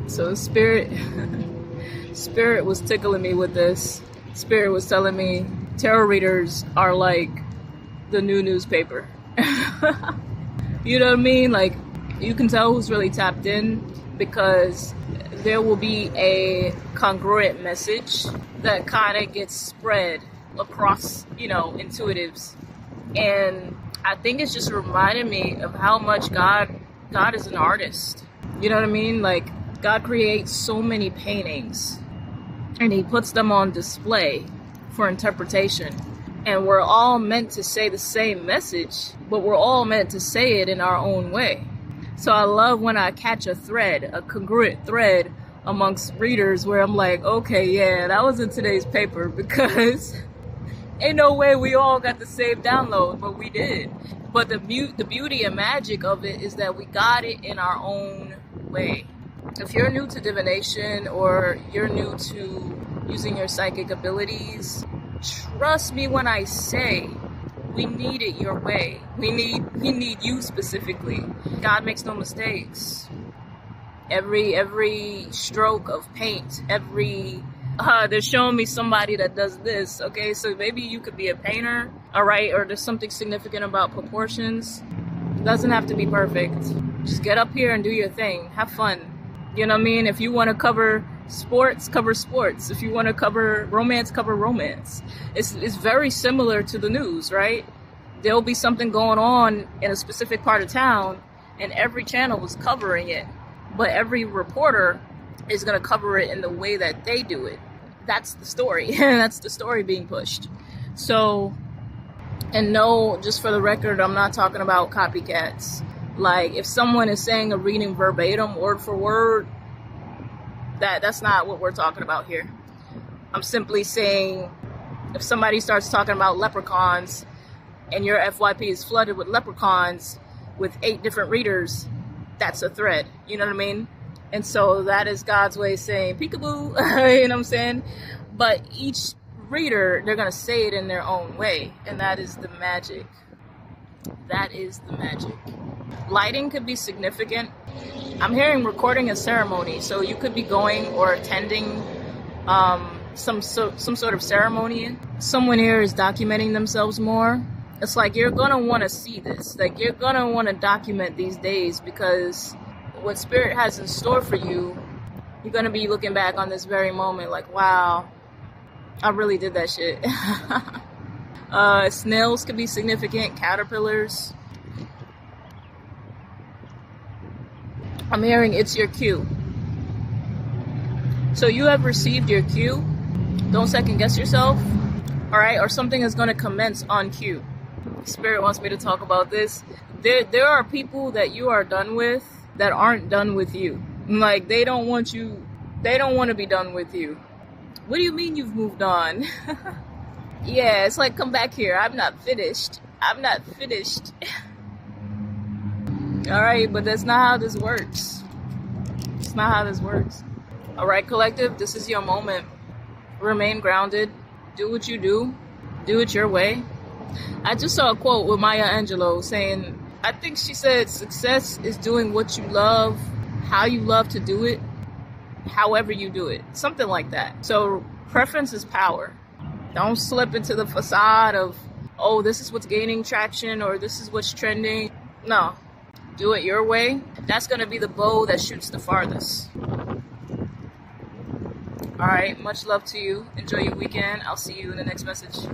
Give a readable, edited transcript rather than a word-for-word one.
So Spirit, Spirit was tickling me with this. Spirit was telling me tarot readers are like the new newspaper. You know what I mean? Like, you can tell who's really tapped in because there will be a congruent message that kind of gets spread across, intuitives. And I think it's just reminded me of how much God is an artist. You know what I mean? Like, God creates so many paintings and he puts them on display for interpretation. And we're all meant to say the same message, but we're all meant to say it in our own way. So I love when I catch a congruent thread amongst readers where I'm like, okay, yeah, that was in today's paper, because ain't no way we all got the same download, but we did. But the beauty and magic of it is that we got it in our own way. If you're new to divination or you're new to using your psychic abilities, trust me when I say we need it your way. We need you specifically. God makes no mistakes. Every stroke of paint, they're showing me somebody that does this. Okay, so maybe you could be a painter, all right, or there's something significant about proportions. It doesn't have to be perfect. Just get up here and do your thing. Have fun. You know what I mean? If you want to cover sports, cover sports. If you want to cover romance, cover romance. It's very similar to the news, right? There'll be something going on in a specific part of town and every channel is covering it. But every reporter is going to cover it in the way that they do it. That's the story. That's the story being pushed. So, and no, just for the record, I'm not talking about copycats. Like, if someone is saying a reading verbatim, word for word, that's not what we're talking about here. I'm simply saying, if somebody starts talking about leprechauns and your FYP is flooded with leprechauns with 8 different readers, that's a thread. You know what I mean? And so that is God's way of saying peekaboo. You know what I'm saying? But each reader, they're going to say it in their own way. And that is the magic. That is the magic. Lighting could be significant. I'm hearing recording a ceremony. So you could be going or attending some sort of ceremony. Someone here is documenting themselves more. It's like you're going to want to see this. Like, you're going to want to document these days, because what Spirit has in store for you, you're going to be looking back on this very moment like, wow, I really did that shit. Snails could be significant, caterpillars. I'm hearing it's your cue. So you have received your cue. Don't second guess yourself. All right, or something is going to commence on cue. Spirit wants me to talk about this. There are people that you are done with that aren't done with you. Like, they don't want to be done with you. What do you mean you've moved on? Yeah, it's like, come back here. I'm not finished. All right, but that's not how this works. It's not how this works. All right, collective, this is your moment. Remain grounded. Do what you do. Do it your way. I just saw a quote with Maya Angelou saying, I think she said, success is doing what you love, how you love to do it, however you do it. Something like that. So preference is power. Don't slip into the facade of, oh, this is what's gaining traction or this is what's trending. No. Do it your way. That's going to be the bow that shoots the farthest. All right. Much love to you. Enjoy your weekend. I'll see you in the next message.